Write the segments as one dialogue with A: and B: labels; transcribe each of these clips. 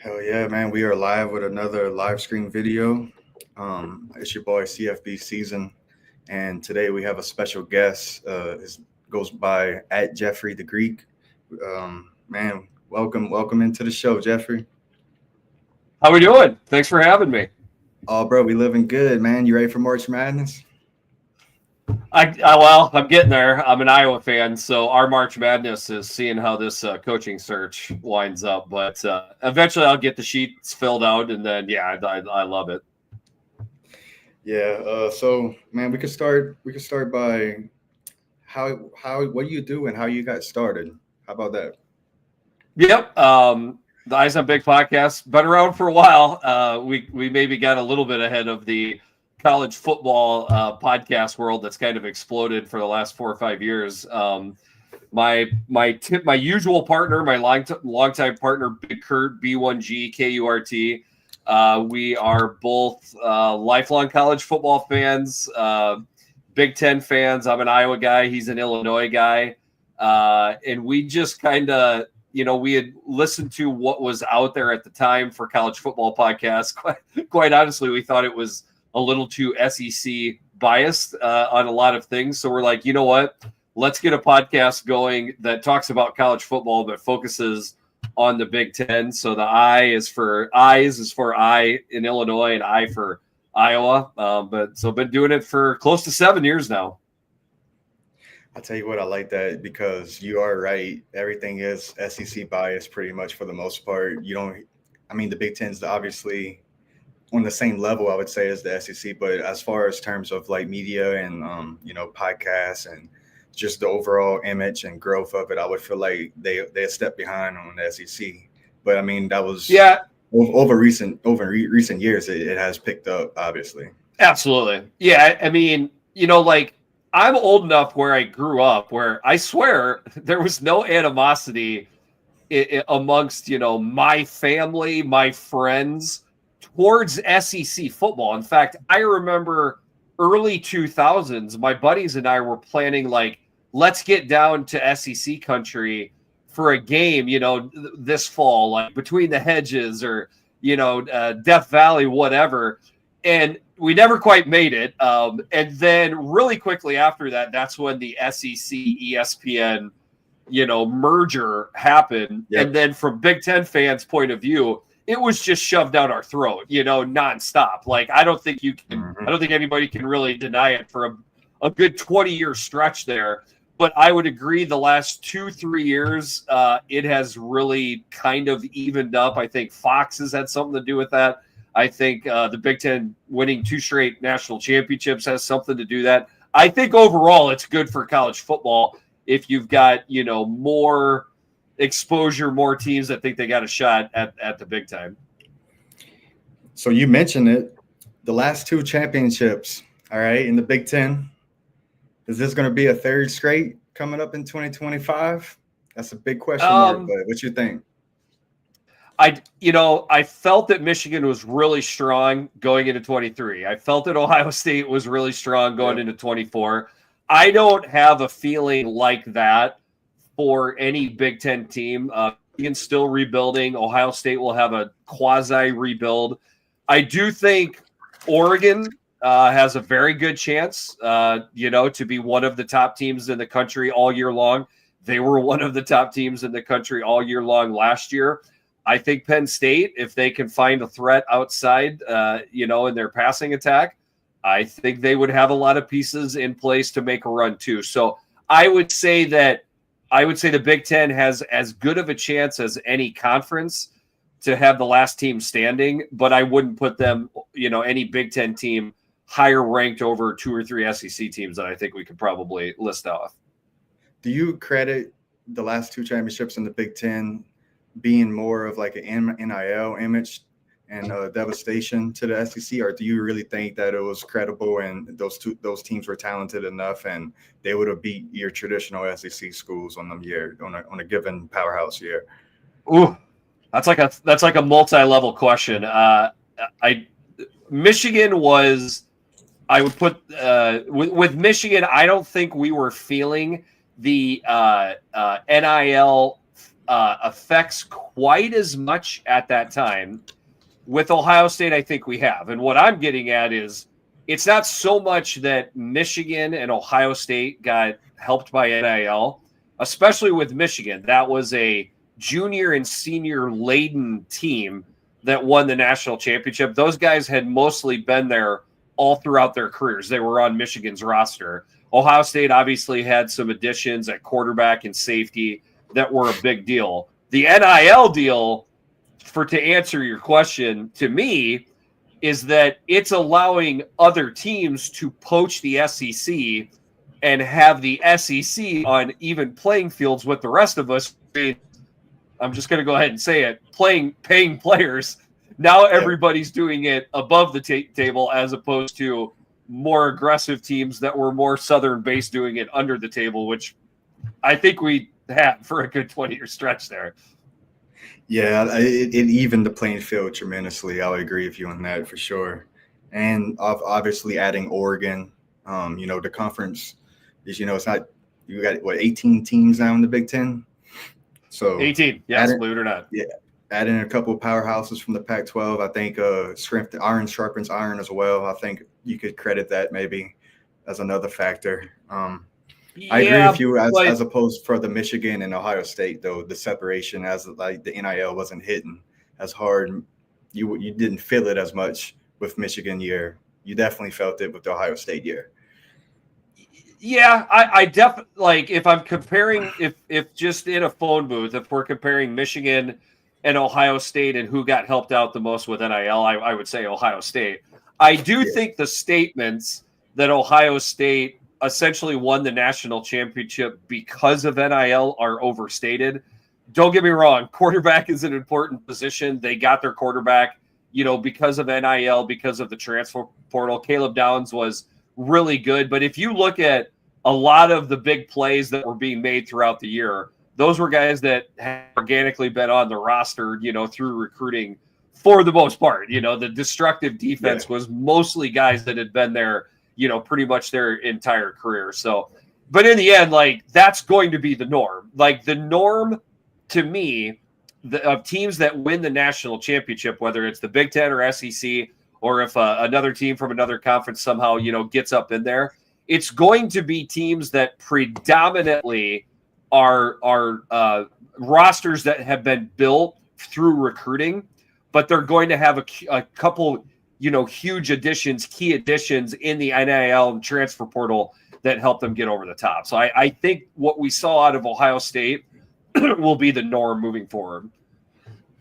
A: Hell yeah, man. We are live with another live stream video. It's your boy CFB Season. And today we have a special guest. It goes by at Jeffrey the Greek. Man, welcome into the show, Jeffrey.
B: How we doing? Thanks for having me.
A: Oh, bro, we living good, man. You ready for March Madness?
B: I'm getting there. I'm an Iowa fan, so our March Madness is seeing how this coaching search winds up. But eventually, I'll get the sheets filled out, and then I love it.
A: Yeah. So, man, we could start. We could start by how what you do and how you got started. How about that?
B: Yep. The Eyes on Big podcast been around for a while. We maybe got a little bit ahead of the college football podcast world that's kind of exploded for the last 4 or 5 years. My usual partner, my longtime partner, Big Kurt B1G KURT. We are both lifelong college football fans, Big Ten fans. I'm an Iowa guy. He's an Illinois guy, and we just kind of. We had listened to what was out there at the time for college football podcasts. Quite honestly, we thought it was a little too SEC biased on a lot of things. So we're like, you know what? Let's get a podcast going that talks about college football, but focuses on the Big Ten. So the Eyes is for I in Illinois and I for Iowa. Been doing it for close to 7 years now.
A: I'll tell you what, I like that because you are right. Everything is SEC bias pretty much for the most part. The Big Ten's obviously on the same level, I would say, as the SEC. But as far as terms of like media and, podcasts and just the overall image and growth of it, I would feel like they step behind on the SEC. But I mean, that was over recent years, it has picked up, obviously.
B: Absolutely. Yeah. I mean, I'm old enough where I grew up where I swear there was no animosity amongst, my family, my friends towards SEC football. In fact, I remember early 2000s, my buddies and I were planning let's get down to SEC country for a game, this fall, like Between the Hedges or, Death Valley, whatever. And we never quite made it. And then really quickly after that, that's when the SEC ESPN, merger happened. Yep. And then from Big Ten fans' point of view, it was just shoved down our throat, nonstop. Like, I don't think anybody can really deny it for a good 20-year stretch there. But I would agree the last 2-3 years, it has really kind of evened up. I think Fox has had something to do with that. I think the Big Ten winning 2 straight national championships has something to do with that. I think overall it's good for college football if you've got, more exposure, more teams that think they got a shot at the big time.
A: So you mentioned it, the last 2 championships, all right, in the Big Ten. Is this going to be a 3rd straight coming up in 2025? That's a big question mark, but what you think?
B: I felt that Michigan was really strong going into 23. I felt that Ohio State was really strong going into 24. I don't have a feeling like that for any Big Ten team. Michigan's still rebuilding. Ohio State will have a quasi rebuild. I do think Oregon has a very good chance, to be one of the top teams in the country all year long. They were one of the top teams in the country all year long last year. I think Penn State, if they can find a threat outside, in their passing attack, I think they would have a lot of pieces in place to make a run too. So I would say the Big Ten has as good of a chance as any conference to have the last team standing, but I wouldn't put them, any Big Ten team higher ranked over 2 or 3 SEC teams that I think we could probably list off.
A: Do you credit the last 2 championships in the Big Ten being more of like an NIL image and devastation to the SEC, or do you really think that it was credible and those teams were talented enough and they would have beat your traditional SEC schools on a given powerhouse year?
B: Ooh, that's like a multi-level question. Michigan was, I would put with Michigan, I don't think we were feeling the NIL effects quite as much at that time. With Ohio State, I think we have. And what I'm getting at is it's not so much that Michigan and Ohio State got helped by NIL, especially with Michigan. That was a junior and senior laden team that won the national championship. Those guys had mostly been there all throughout their careers. They were on Michigan's roster. Ohio State obviously had some additions at quarterback and safety that were a big deal. The NIL deal, to answer your question, to me, is that it's allowing other teams to poach the SEC and have the SEC on even playing fields with the rest of us. I'm just going to go ahead and say it, paying players. Now everybody's doing it above the table as opposed to more aggressive teams that were more Southern-based doing it under the table, which I think we had for a good 20-year stretch there.
A: Yeah, it evened the playing field tremendously. I'll agree with you on that for sure. And obviously adding Oregon, the conference is, it's not, you got 18 teams now in the Big Ten. So
B: 18, yes, believe it or not.
A: Yeah, adding a couple of powerhouses from the Pac-12. I think iron sharpens iron as well. I think you could credit that maybe as another factor. I agree with you as opposed for the Michigan and Ohio State, though, the separation as like the NIL wasn't hitting as hard. You didn't feel it as much with Michigan year. You definitely felt it with the Ohio State year.
B: Yeah, I definitely, like, if I'm comparing, if just in a phone booth, if we're comparing Michigan and Ohio State and who got helped out the most with NIL, I would say Ohio State. I do think the statements that Ohio State essentially won the national championship because of NIL are overstated. Don't get me wrong. Quarterback is an important position. They got their quarterback, because of NIL, because of the transfer portal. Caleb Downs was really good. But if you look at a lot of the big plays that were being made throughout the year, those were guys that had organically been on the roster, through recruiting for the most part. The destructive defense was mostly guys that had been there, pretty much their entire career. So, but in the end, like, that's going to be the norm. Like, the norm to me of teams that win the national championship, whether it's the Big Ten or SEC, or if another team from another conference somehow, gets up in there, it's going to be teams that predominantly are rosters that have been built through recruiting, but they're going to have a couple huge additions, key additions in the NIL and transfer portal that help them get over the top. So I think what we saw out of Ohio State will be the norm moving forward.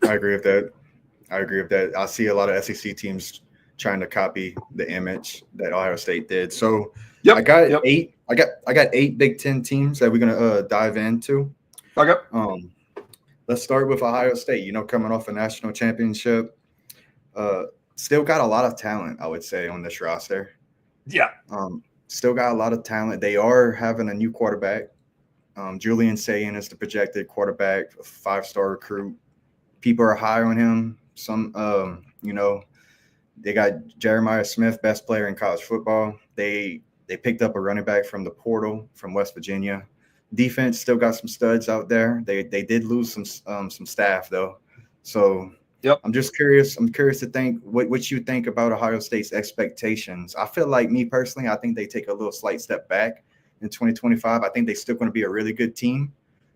A: I agree with that. I see a lot of SEC teams trying to copy the image that Ohio State did. So I got 8. I got 8 Big Ten teams that we're gonna dive into.
B: Okay.
A: Let's start with Ohio State. Coming off a national championship. Still got a lot of talent, I would say, on this roster.
B: Yeah.
A: Still got a lot of talent. They are having a new quarterback. Julian Sayin is the projected quarterback, a 5-star recruit. People are high on him. Some, they got Jeremiah Smith, best player in college football. They picked up a running back from the portal from West Virginia. Defense still got some studs out there. They did lose some staff, though. So I'm just curious. I'm curious to think what you think about Ohio State's expectations. I feel like, me personally, I think they take a little slight step back in 2025. I think they're still going to be a really good team.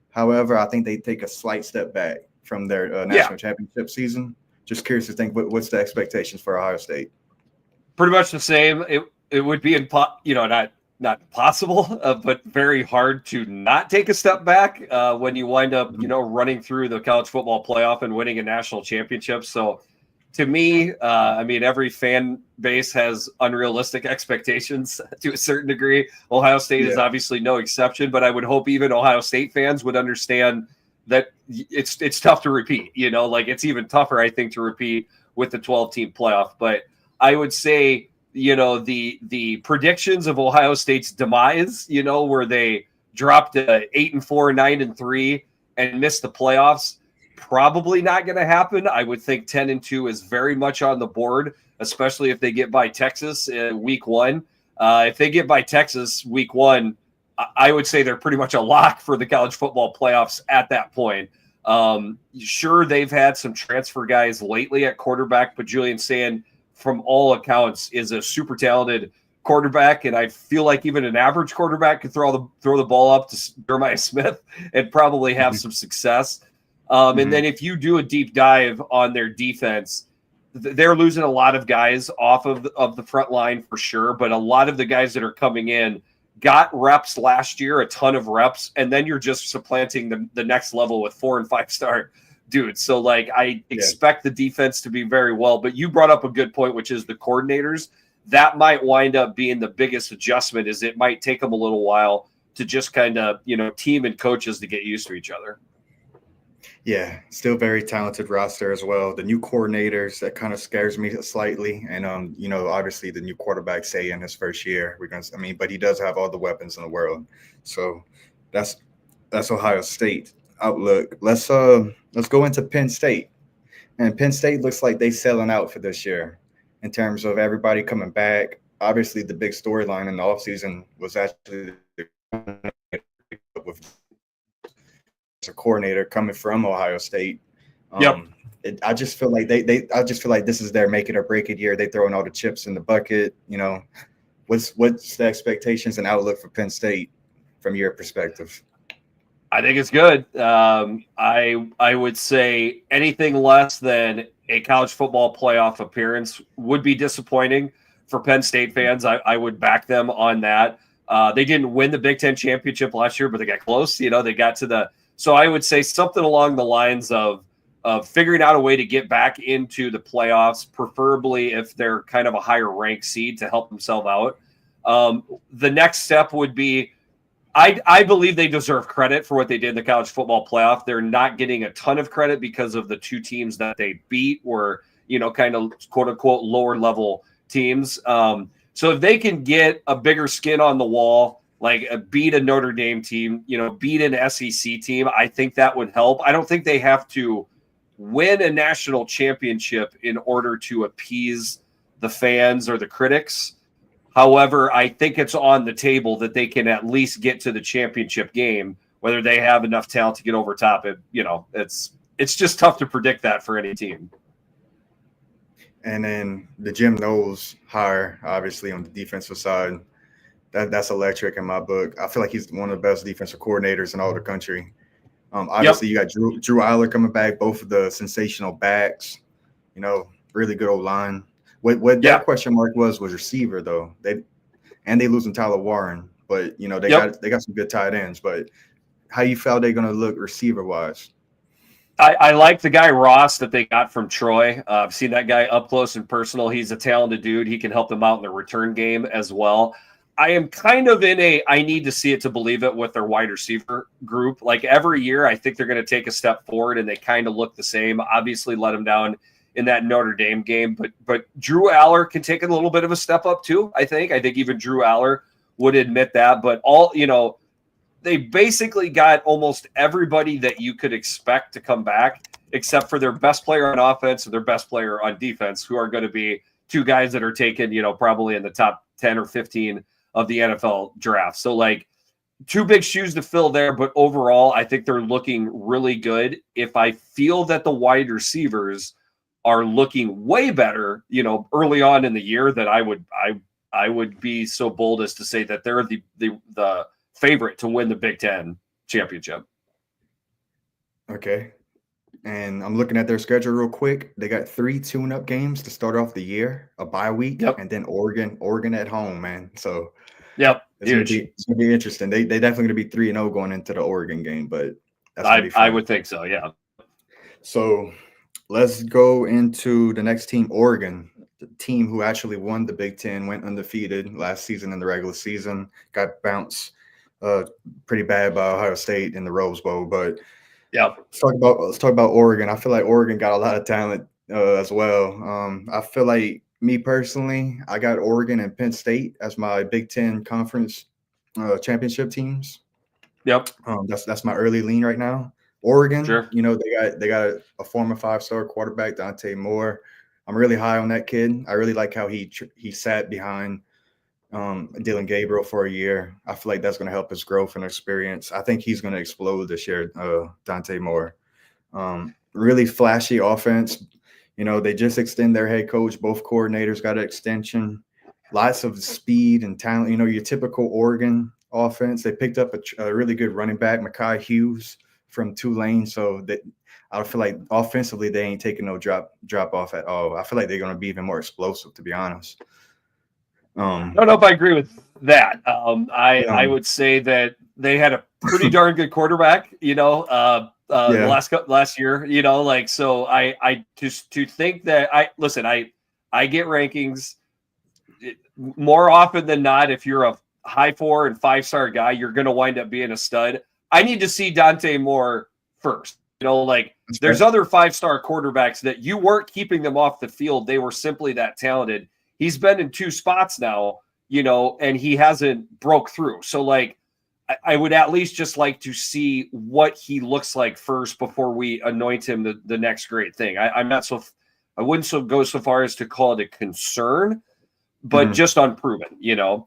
A: However, I think they take a slight step back from their national championship season. Just curious to think what's the expectations for Ohio State.
B: Pretty much the same. It would be not impossible, but very hard to not take a step back when you wind up, running through the college football playoff and winning a national championship. So to me, every fan base has unrealistic expectations to a certain degree. Ohio State is obviously no exception, but I would hope even Ohio State fans would understand that it's tough to repeat, it's even tougher, I think, to repeat with the 12-team playoff. But I would say, the predictions of Ohio State's demise, where they dropped 8-4, 9-3 and missed the playoffs, probably not going to happen. I would think 10-2 is very much on the board, especially if they get by Texas in week 1. If they get by Texas week 1, I would say they're pretty much a lock for the college football playoffs at that point. Sure, they've had some transfer guys lately at quarterback, but Julian Sand, from all accounts, is a super talented quarterback, and I feel like even an average quarterback could throw the ball up to Jeremiah Smith and probably have some success. And then if you do a deep dive on their defense, they're losing a lot of guys off of the front line for sure, but a lot of the guys that are coming in got reps last year, a ton of reps, and then you're just supplanting the next level with 4 and 5 star dudes. So like I expect the defense to be very well, but you brought up a good point, which is the coordinators. That might wind up being the biggest adjustment, is it might take them a little while to just kind of, team and coaches to get used to each other.
A: Yeah, still very talented roster as well. The new coordinators, that kind of scares me slightly. And obviously the new quarterback, say, in his first year, but he does have all the weapons in the world. So that's Ohio State outlook. Let's go into Penn State. And Penn State looks like they selling out for this year in terms of everybody coming back. Obviously the big storyline in the offseason was actually with a coordinator coming from Ohio State. I just feel like this is their make it or break it year. They throwing all the chips in the bucket. What's the expectations and outlook for Penn State from your perspective?
B: I think it's good. I would say anything less than a college football playoff appearance would be disappointing for Penn State fans. I would back them on that. They didn't win the Big Ten championship last year, but they got close. They got to the. So I would say something along the lines of figuring out a way to get back into the playoffs, preferably if they're kind of a higher ranked seed to help themselves out. The next step would be, I believe they deserve credit for what they did in the college football playoff. They're not getting a ton of credit because of the 2 teams that they beat were, kind of quote unquote lower level teams. So if they can get a bigger skin on the wall, like beat a Notre Dame team, beat an SEC team, I think that would help. I don't think they have to win a national championship in order to appease the fans or the critics. However, I think it's on the table that they can at least get to the championship game. Whether they have enough talent to get over top, it's just tough to predict that for any team.
A: And then the Jim Knowles hire, obviously on the defensive side, that's electric in my book. I feel like he's one of the best defensive coordinators in all the country. Obviously, you got Drew Aller coming back, both of the sensational backs, really good old line. What that question mark was receiver, though. They losing Tyler Warren, but they got some good tight ends. But how you felt they're going to look receiver wise?
B: I like the guy Ross that they got from Troy. I've seen that guy up close and personal. He's a talented dude. He can help them out in the return game as well. I am kind of in I need to see it to believe it with their wide receiver group. Like every year, I think they're going to take a step forward, and they kind of look the same. Obviously, let them down in that Notre Dame game, but Drew Aller can take a little bit of a step up too. I think even Drew Aller would admit that. But they basically got almost everybody that you could expect to come back, except for their best player on offense and their best player on defense, who are going to be 2 guys that are taken, probably in the top 10 or 15 of the NFL draft. So like 2 big shoes to fill there, but overall, I think they're looking really good. If I feel that the wide receivers are looking way better, early on in the year, that I would be so bold as to say that they're the favorite to win the Big Ten championship.
A: Okay. And I'm looking at their schedule real quick. They got 3 tune-up games to start off the year, a bye week, and then Oregon at home, man. So it's gonna be interesting. They definitely gonna be 3-0 going into the Oregon game, but
B: I would think so, yeah.
A: So let's go into the next team, Oregon, the team who actually won the Big Ten, went undefeated last season in the regular season, got bounced pretty bad by Ohio State in the Rose Bowl, but let's talk about Oregon. I feel like Oregon got a lot of talent as well. I feel like, me personally, I got Oregon and Penn State as my Big Ten conference championship teams. That's my early lean right now. Oregon,
B: sure.
A: They got a former 5-star quarterback, Dante Moore. I'm really high on that kid. I really like how he sat behind Dylan Gabriel for a year. I feel like that's going to help his growth and experience. I think he's going to explode this year, Dante Moore. Really flashy offense. You know, they just extend their head coach. Both coordinators got an extension. Lots of speed and talent. You know, your typical Oregon offense. They picked up a really good running back, Makai Hughes from Tulane. So that I feel like offensively they ain't taking no drop off at all. I feel like they're going to be even more explosive, to be honest.
B: I don't know if I agree with that. I
A: Yeah.
B: would say that they had a pretty darn good quarterback, you know,
A: Yeah.
B: last year, you know, like, so I just to think that I get rankings more often than not. If you're a high 4 and 5-star guy, you're going to wind up being a stud. I need to see Dante Moore first, you know, like
A: That's
B: there's
A: fair.
B: other 5-star quarterbacks that you weren't keeping them off the field. They were simply that talented. He's been in 2 spots now, you know, and he hasn't broke through. So like, I would at least just like to see what he looks like first before we anoint him the next great thing. I wouldn't go so far as to call it a concern, but
A: Mhm.
B: just unproven, you know.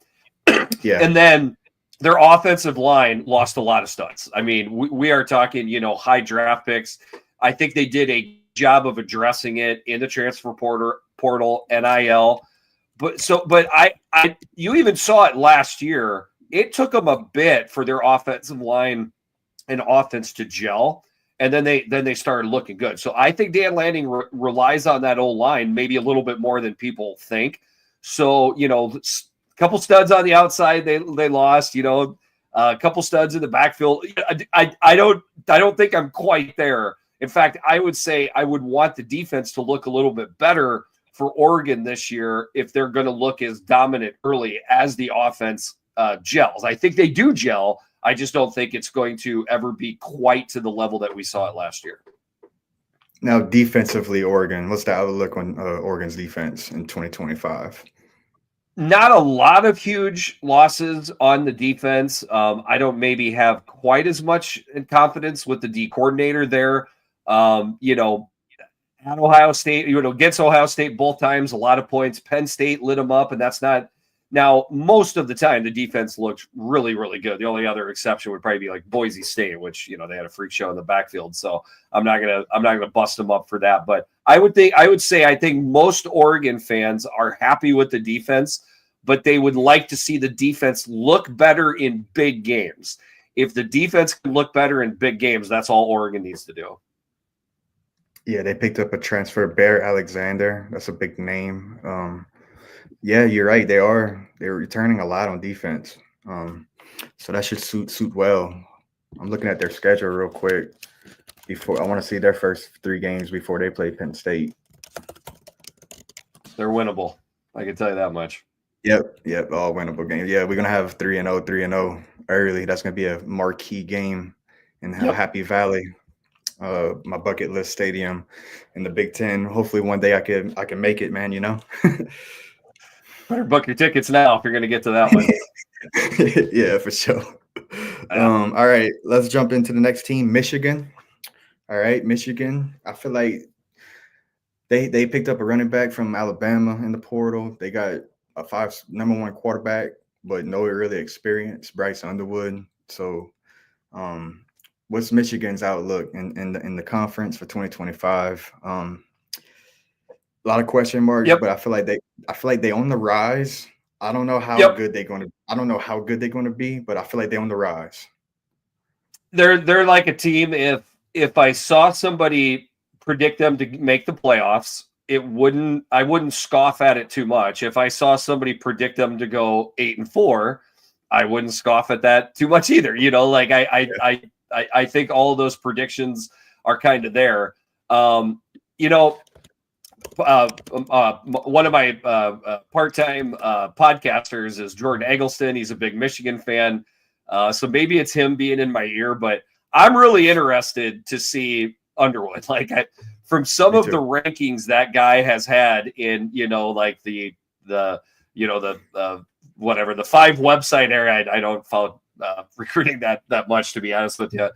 A: Yeah.
B: And then their offensive line lost a lot of studs. I mean, we are talking, you know, high draft picks. I think they did a job of addressing it in the transfer portal, NIL. But you even saw it last year. It took them a bit for their offensive line and offense to gel, and then they started looking good. So I think Dan Lanning relies on that old line maybe a little bit more than people think. So, you know, a couple studs on the outside they lost. You know, a couple studs in the backfield. I don't think I'm quite there. In fact, I would say I would want the defense to look a little bit better for Oregon this year if they're going to look as dominant early as the offense gels. I think they do gel. I just don't think it's going to ever be quite to the level that we saw it last year.
A: Now, defensively, Oregon, what's the outlook on Oregon's defense in 2025?
B: Not a lot of huge losses on the defense. I don't maybe have quite as much confidence with the D coordinator there. You know, at Ohio State, you know, gets Ohio State both times, a lot of points. Penn State lit them up, and that's not. Now, most of the time, the defense looked really, really good. The only other exception would probably be like Boise State, which, you know, they had a freak show in the backfield. So I'm not gonna bust them up for that. But I would say I think most Oregon fans are happy with the defense, but they would like to see the defense look better in big games. If the defense can look better in big games, that's all Oregon needs to do.
A: Yeah, they picked up a transfer, Bear Alexander. That's a big name. Yeah, you're right. They're returning a lot on defense. So that should suit well. I'm looking at their schedule real quick. Before I want to see their first 3 games before they play Penn State.
B: They're winnable. I can tell you that much.
A: Yep, all winnable games. Yeah, we're gonna have 3-0 early. That's gonna be a marquee game in Happy Valley, my bucket list stadium in the Big Ten. Hopefully, one day I can make it, man. You know.
B: Better book your tickets now if you're going to get to that one.
A: Yeah, for sure.
B: Yeah.
A: All right, let's jump into the next team, Michigan. All right, Michigan. I feel like they picked up a running back from Alabama in the portal. They got a number 1 quarterback, but no really experience, Bryce Underwood. So, what's Michigan's outlook in the conference for 2025? A lot of question marks,
B: Yep.
A: but I feel like they on the rise. I don't know how
B: Yep.
A: good they're going to be, but I feel like they're on the rise.
B: They're like a team. If I saw somebody predict them to make the playoffs, I wouldn't scoff at it too much. If I saw somebody predict them to go 8-4, I wouldn't scoff at that too much either. You know, like I think all of those predictions are kind of there. You know, one of my part-time podcasters is Jordan Eggleston. He's a big Michigan fan. So maybe it's him being in my ear, but I'm really interested to see Underwood. Like from some of the rankings that guy has had in, you know, like the whatever, the 5 website area. I don't follow recruiting that much, to be honest with you.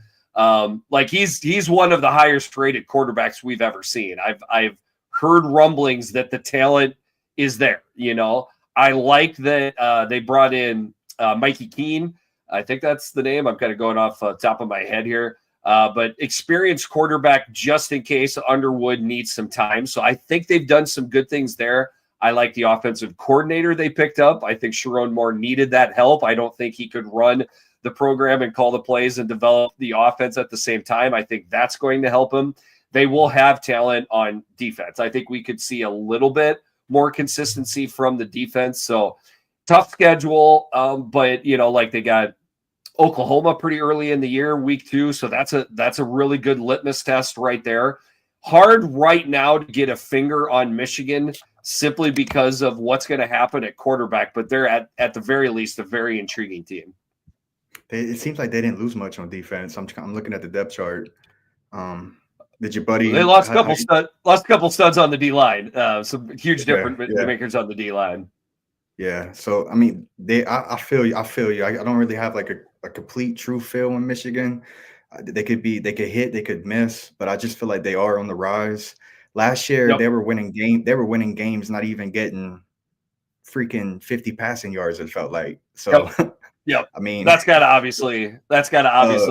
B: Like he's one of the highest rated quarterbacks we've ever seen. I've heard rumblings that the talent is there. You know, I like that they brought in Mikey Keene. I think that's the name. I'm kind of going off the top of my head here. But experienced quarterback just in case Underwood needs some time. So I think they've done some good things there. I like the offensive coordinator they picked up. I think Sharon Moore needed that help. I don't think he could run the program and call the plays and develop the offense at the same time. I think that's going to help him. They will have talent on defense. I think we could see a little bit more consistency from the defense. So tough schedule, but like they got Oklahoma pretty early in the year, week 2. So that's a really good litmus test right there. Hard right now to get a finger on Michigan simply because of what's going to happen at quarterback, but they're at the very least a very intriguing team.
A: It seems like they didn't lose much on defense. I'm looking at the depth chart. Did your buddy?
B: They lost a couple studs on the D line. Some huge difference makers on the D line.
A: Yeah. So I mean, I feel you. I don't really have like a complete true feel in Michigan. They could hit, they could miss, but I just feel like they are on the rise. Last year they were winning games, not even getting freaking 50 passing yards, it felt like. So
B: Yep.
A: I mean,
B: that's got to obviously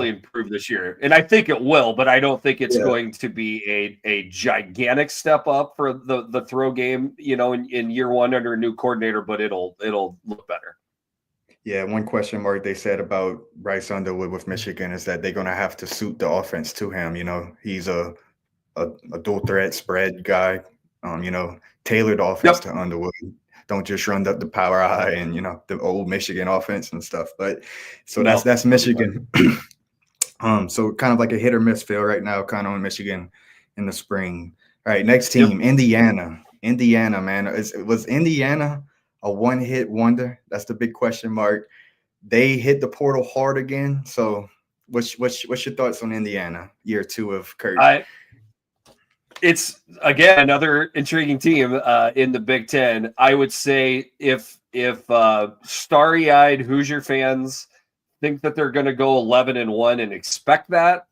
B: improve this year. And I think it will, but I don't think it's going to be a gigantic step up for the throw game, in year 1 under a new coordinator, but it'll look better.
A: Yeah, one question mark they said about Bryce Underwood with Michigan is that they're going to have to suit the offense to him. He's a dual threat spread guy, tailored offense to Underwood. Don't just run the power eye and, the old Michigan offense and stuff. But so that's Michigan. So kind of like a hit or miss feel right now, kind of on Michigan in the spring. All right, next team, Indiana. Indiana, man. Was Indiana a one-hit wonder? That's the big question mark. They hit the portal hard again. So what's your thoughts on Indiana, year 2 of Kurt?
B: It's, again, another intriguing team in the Big Ten. I would say if starry-eyed Hoosier fans think that they're going to go 11-1 and expect that,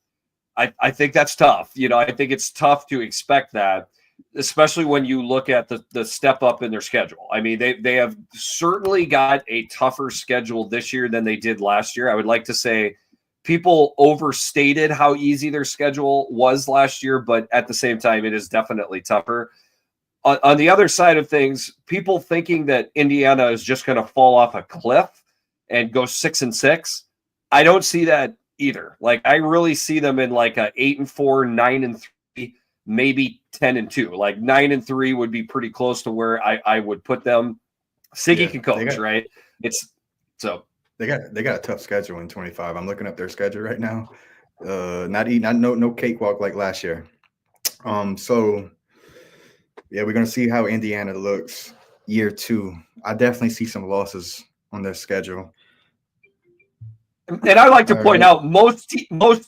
B: I think that's tough. I think it's tough to expect that, especially when you look at the step up in their schedule. I mean, they have certainly got a tougher schedule this year than they did last year. I would like to say people overstated how easy their schedule was last year, but at the same time, it is definitely tougher. On the other side of things, people thinking that Indiana is just going to fall off a cliff and go 6-6, I don't see that either. Like, I really see them in like a 8-4, 9-3, maybe 10-2. Like 9-3 would be pretty close to where I would put them. Siggy can coach, right? They
A: got a tough schedule in 25. I'm looking up their schedule right now. No cakewalk like last year. So yeah, we're gonna see how Indiana looks year 2. I definitely see some losses on their schedule.
B: And I like to point out most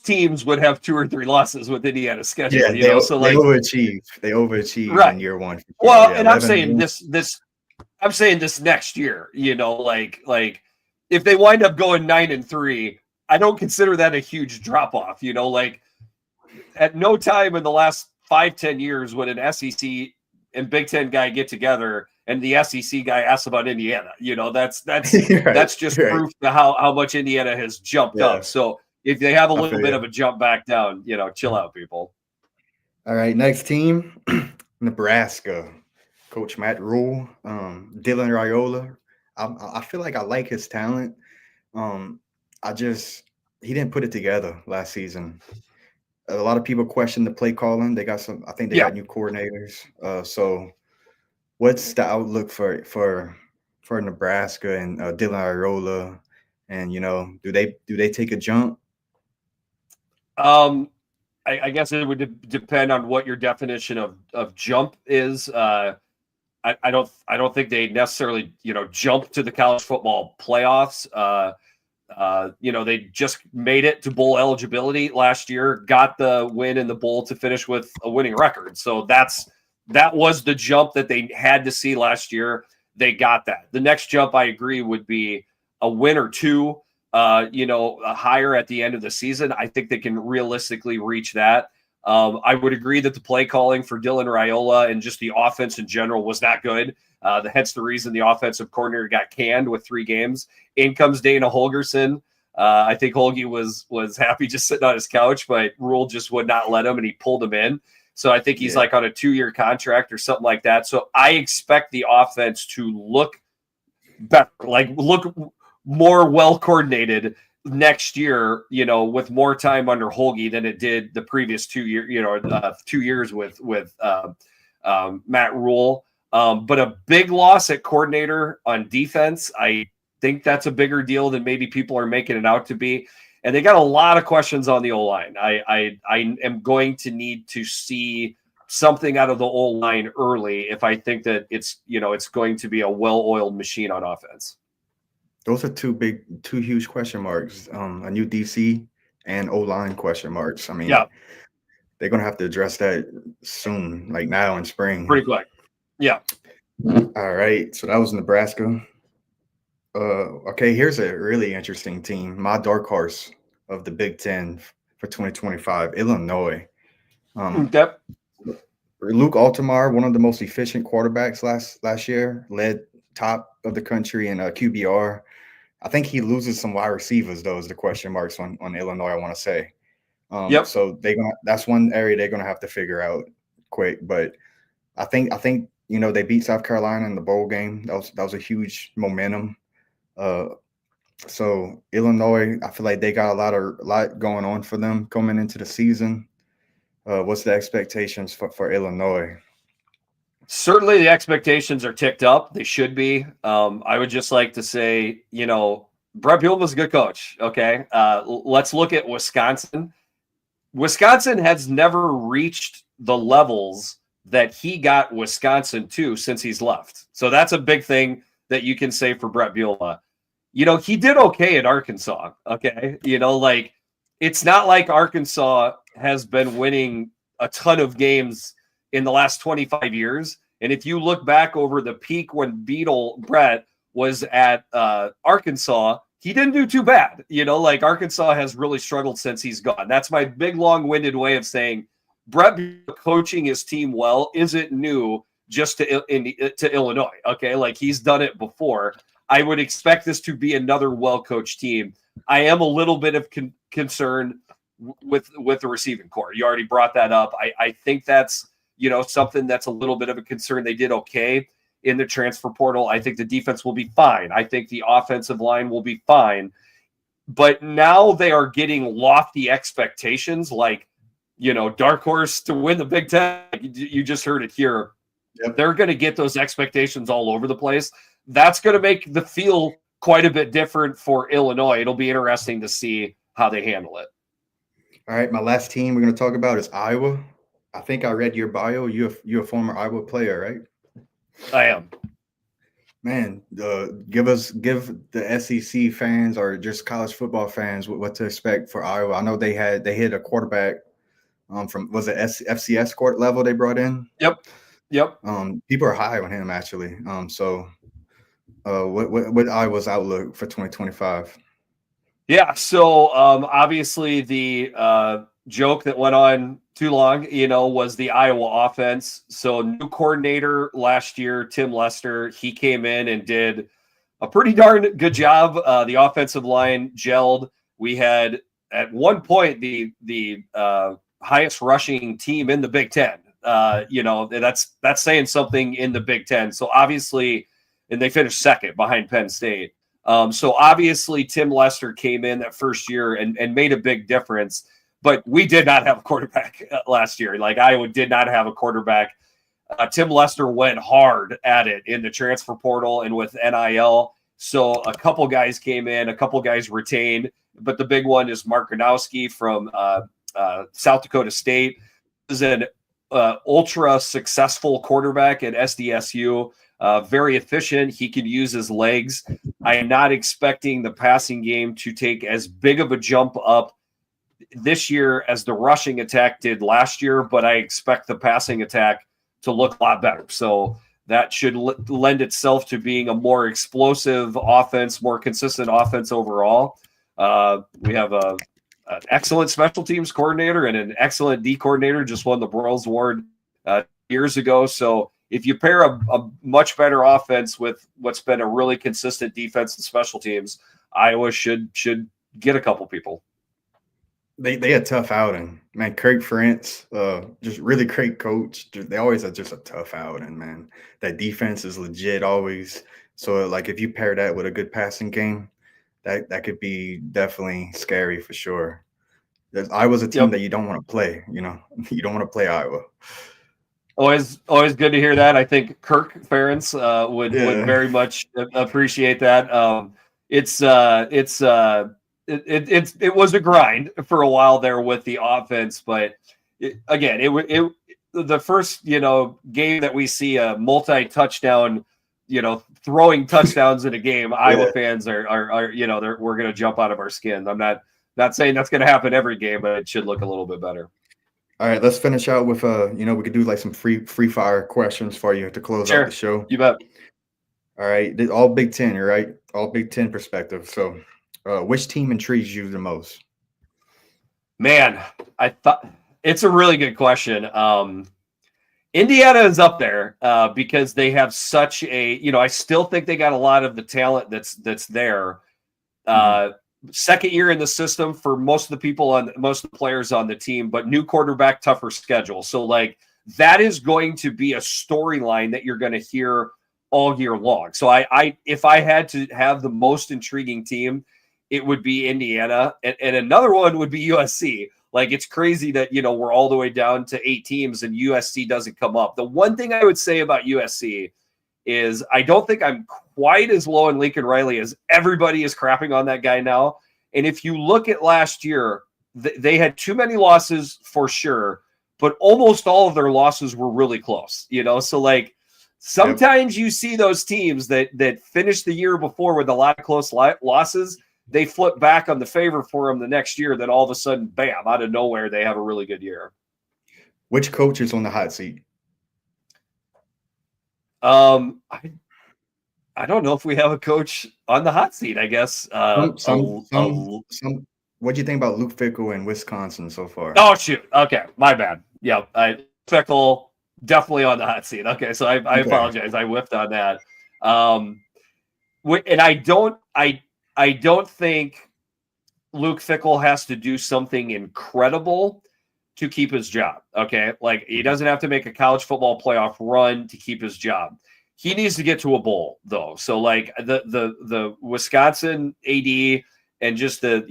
B: teams would have 2 or 3 losses with Indiana's schedule.
A: Yeah, they overachieve. They overachieve in year 1.
B: Well, and I'm saying I'm saying this next year. Like if they wind up going 9-3, I don't consider that a huge drop off. Like at no time in the last 5-10 years would an SEC and Big Ten guy get together and the SEC guy asks about Indiana. That's that's just proof to how much Indiana has jumped up. So if they have a little bit of a jump back down, chill out, people.
A: All right, next team, Nebraska. Coach Matt Rule, Dylan Raiola. I feel like I like his talent. He didn't put it together last season. A lot of people question the play calling. They got got new coordinators. So what's the outlook for Nebraska and Dylan Raiola? And do they take a jump?
B: I guess it would depend on what your definition of jump is. I don't think they necessarily, jump to the college football playoffs. They just made it to bowl eligibility last year, got the win in the bowl to finish with a winning record. So that was the jump that they had to see last year. They got that. The next jump, I agree, would be a win or 2, higher at the end of the season. I think they can realistically reach that. I would agree that the play calling for Dylan Raiola and just the offense in general was not good. Hence the reason the offensive coordinator got canned with 3 games. In comes Dana Holgerson. I think Holge was happy just sitting on his couch, but Rule just would not let him, and he pulled him in. So I think he's like on a 2-year contract or something like that. So I expect the offense to look better, like look more well coordinated next year, with more time under Holge than it did the previous 2 year, 2 years with Matt Rule. But a big loss at coordinator on defense, I think that's a bigger deal than maybe people are making it out to be. And they got a lot of questions on the O-line. I am going to need to see something out of the O-line early if I think that it's going to be a well-oiled machine on offense.
A: Those are two huge question marks. A new DC and O-line question marks. I mean, they're going to have to address that soon, like now in spring.
B: Pretty quick. Yeah.
A: All right. So that was Nebraska. Okay, here's a really interesting team. My dark horse of the Big Ten for 2025, Illinois.
B: Yep.
A: Luke Altamar, one of the most efficient quarterbacks last year, led top of the country in QBR. I think he loses some wide receivers, though, is the question marks on Illinois, I want to say. So that's one area they're gonna have to figure out quick. But I think they beat South Carolina in the bowl game. That was a huge momentum. So Illinois, I feel like they got a lot going on for them coming into the season. What's the expectations for Illinois?
B: Certainly the expectations are ticked up. They should be. I would just like to say, Brett Bielema's a good coach. Okay. Let's look at Wisconsin. Wisconsin has never reached the levels that he got Wisconsin to since he's left. So that's a big thing that you can say for Brett Bielema. He did okay at Arkansas. Okay. It's not like Arkansas has been winning a ton of games in the last 25 years. And if you look back over the peak when Brett was at Arkansas, he didn't do too bad. Arkansas has really struggled since he's gone. That's my big, long-winded way of saying Brett coaching his team well isn't new just to Illinois. Okay. He's done it before. I would expect this to be another well-coached team. I am a little bit of concern with the receiving core. You already brought that up. I think that's, something that's a little bit of a concern. They did okay in the transfer portal. I think the defense will be fine. I think the offensive line will be fine. But now they are getting lofty expectations, dark horse to win the Big Ten. You just heard it here. Yep. They're going to get those expectations all over the place. That's going to make the feel quite a bit different for Illinois. It'll be interesting to see how they handle it.
A: All right, my last team we're going to talk about is Iowa. I think I read your bio. You're a former Iowa player, right?
B: I am.
A: Man, give the SEC fans or just college football fans what to expect for Iowa. I know they hit a quarterback from was it FCS court level they brought in.
B: Yep.
A: People are high on him actually. What Iowa's outlook for 2025?
B: Yeah, so obviously the joke that went on too long, was the Iowa offense. So new coordinator last year, Tim Lester, he came in and did a pretty darn good job. The offensive line gelled. We had at one point the highest rushing team in the Big Ten. That's saying something in the Big Ten. So obviously, and they finished second behind Penn State. So obviously Tim Lester came in that first year and made a big difference, but we did not have a quarterback last year. Iowa did not have a quarterback. Tim Lester went hard at it in the transfer portal and with NIL. So a couple guys came in, a couple guys retained, but the big one is Mark Gronowski from South Dakota State. This is an ultra successful quarterback at SDSU. Very efficient. He can use his legs. I am not expecting the passing game to take as big of a jump up this year as the rushing attack did last year, but I expect the passing attack to look a lot better. So that should lend itself to being a more explosive offense, more consistent offense overall. We have an excellent special teams coordinator and an excellent D coordinator, just won the Broyles Award years ago. So if you pair a much better offense with what's been a really consistent defense and special teams, Iowa should get a couple people.
A: They a tough outing, man. Kirk Ferentz, just really great coach. They always are just a tough outing, man. That defense is legit always. So like if you pair that with a good passing game, that could be definitely scary for sure. Iowa's a team
B: Yep.
A: that you don't want to play. You know, you don't want to play Iowa.
B: Always good to hear that. I think Kirk Ferentz would very much appreciate that. It was a grind for a while there with the offense, but the first game that we see a multi-touchdown, throwing touchdowns in a game, Iowa fans are we're going to jump out of our skin. I'm not saying that's going to happen every game, but it should look a little bit better.
A: All right, let's finish out with we could do like some free fire questions for you to close out the show.
B: You bet.
A: All right, all Big Ten, you're right? All Big Ten perspective. So, which team intrigues you the most?
B: Man, I thought it's a really good question. Indiana is up there because they have such a, I still think they got a lot of the talent that's there. Second year in the system for most of the players on the team, but new quarterback, tougher schedule. So like that is going to be a storyline that you're going to hear all year long. So if I had to have the most intriguing team, it would be Indiana, and another one would be USC. Like it's crazy that, we're all the way down to 8 teams and USC doesn't come up. The one thing I would say about USC is I don't think I'm quite as low in Lincoln Riley as everybody is crapping on that guy now. And if you look at last year, they had too many losses for sure, but almost all of their losses were really close, So like sometimes you see those teams that finished the year before with a lot of close losses, they flip back on the favor for them the next year. Then all of a sudden, bam, out of nowhere, they have a really good year.
A: Which coach is on the hot seat?
B: I don't know if we have a coach on the hot seat, I guess.
A: What do you think about Luke Fickell in Wisconsin so far?
B: Oh, shoot. Okay. My bad. Yeah. Fickell definitely on the hot seat. Okay. So I apologize. I whiffed on that. And I don't think Luke Fickell has to do something incredible to keep his job. Okay. Like he doesn't have to make a college football playoff run to keep his job. He needs to get to a bowl though. So like the Wisconsin AD and just the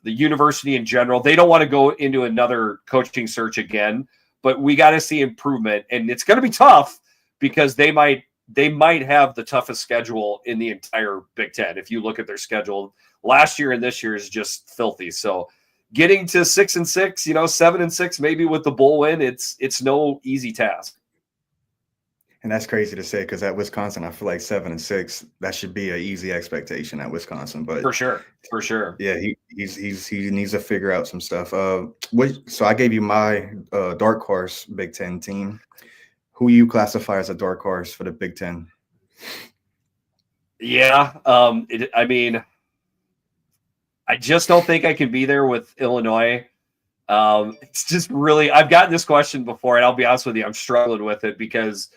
B: university in general, they don't want to go into another coaching search again, but we got to see improvement, and it's going to be tough because they might have the toughest schedule in the entire Big Ten. If you look at their schedule last year and this year is just filthy. So getting to 6-6, 7-6, maybe with the bowl win, it's no easy task.
A: And that's crazy to say because at Wisconsin, I feel like 7-6, that should be an easy expectation at Wisconsin. But
B: for sure.
A: Yeah, he needs to figure out some stuff. So I gave you my dark horse Big Ten team. Who you classify as a dark horse for the Big Ten?
B: Yeah, I just don't think I can be there with Illinois. It's just really, I've gotten this question before, and I'll be honest with you, I'm struggling with it because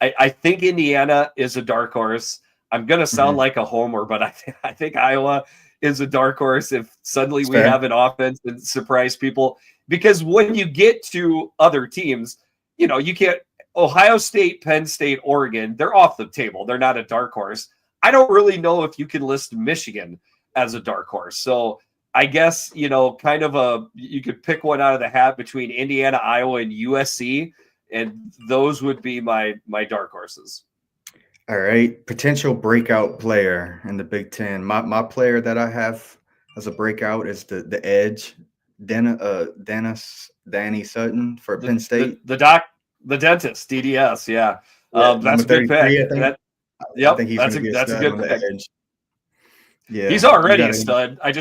B: I think Indiana is a dark horse. I'm going to sound like a homer, but I think Iowa is a dark horse if suddenly we have an offense and surprise people. Because when you get to other teams, you can't. Ohio State, Penn State, Oregon, they're off the table. They're not a dark horse. I don't really know if you can list Michigan as a dark horse. So I guess, you could pick one out of the hat between Indiana, Iowa, and USC. And those would be my dark horses.
A: All right. Potential breakout player in the Big Ten. My player that I have as a breakout is the edge, Danny Sutton for Penn State.
B: The dentist, DDS. Yeah. That's a good pick. I think that's a good pick. Edge. Yeah. He's already a stud. I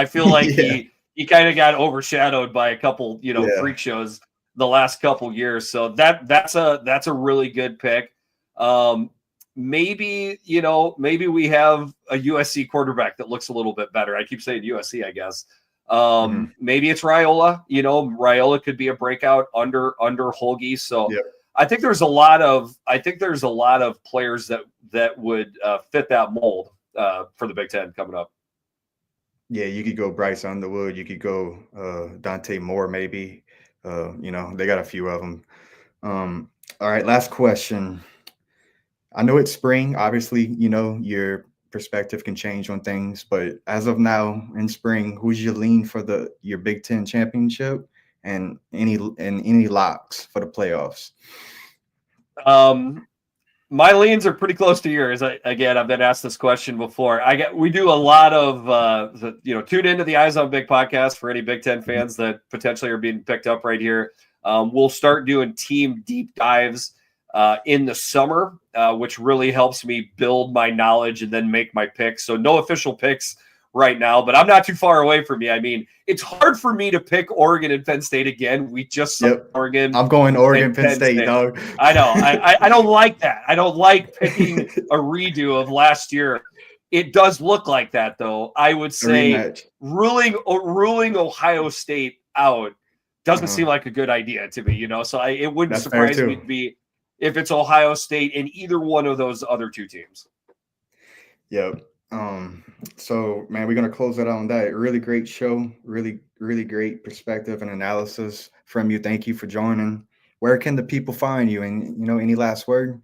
B: feel like he kind of got overshadowed by a couple, freak shows the last couple years. So that's a really good pick. Maybe we have a USC quarterback that looks a little bit better. I keep saying USC, I guess. Maybe it's Raiola. Raiola could be a breakout under Holge. So I think there's a lot of players that would fit that mold for the Big Ten coming up.
A: Yeah, you could go Bryce Underwood. You could go Dante Moore, maybe. They got a few of them. All right, last question. I know it's spring. Obviously, your perspective can change on things, but as of now in spring, who's your lean for your Big Ten championship and any locks for the playoffs?
B: My leans are pretty close to yours. Again, I've been asked this question before. We do a lot of tune into the Eyes on Big podcast for any Big Ten fans that potentially are being picked up right here. We'll start doing team deep dives in the summer, which really helps me build my knowledge and then make my picks. So no official picks right now, but I'm not too far away from you. I mean, it's hard for me to pick Oregon and Penn State again. We just saw Oregon.
A: I'm going Oregon, Penn State, dog.
B: I know. I don't like that. I don't like picking a redo of last year. It does look like that, though. I would say ruling Ohio State out doesn't seem like a good idea to me. So it wouldn't surprise me to be if it's Ohio State and either one of those other two teams.
A: Yep. So man, we're gonna close it on that. Really great show, really, really great perspective and analysis from you. Thank you for joining. Where can the people find you? And any last word?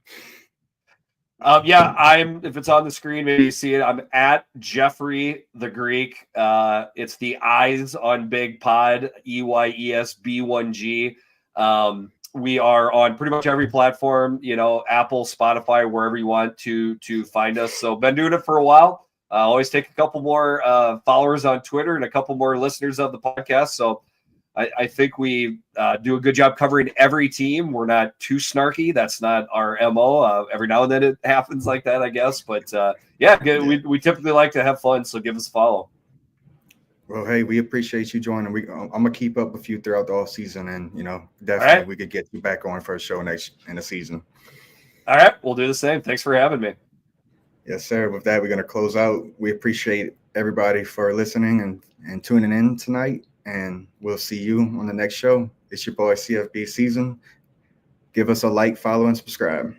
B: If it's on the screen, maybe you see it. I'm at Jeffrey the Greek. It's the Eyes on Big Pod, EYESB1G. We are on pretty much every platform, Apple, Spotify, wherever you want to find us. So been doing it for a while. Always take a couple more followers on Twitter and a couple more listeners of the podcast. So I think we do a good job covering every team. We're not too snarky. That's not our MO. Every now and then it happens like that, I guess. But we typically like to have fun. So give us a follow.
A: Well, hey, we appreciate you joining. I'm gonna keep up with you throughout the off season, and definitely we could get you back on for a show next in the season.
B: All right, we'll do the same. Thanks for having me.
A: Yes, sir. With that, we're gonna close out. We appreciate everybody for listening and tuning in tonight, and we'll see you on the next show. It's your boy CFB Season. Give us a like, follow, and subscribe.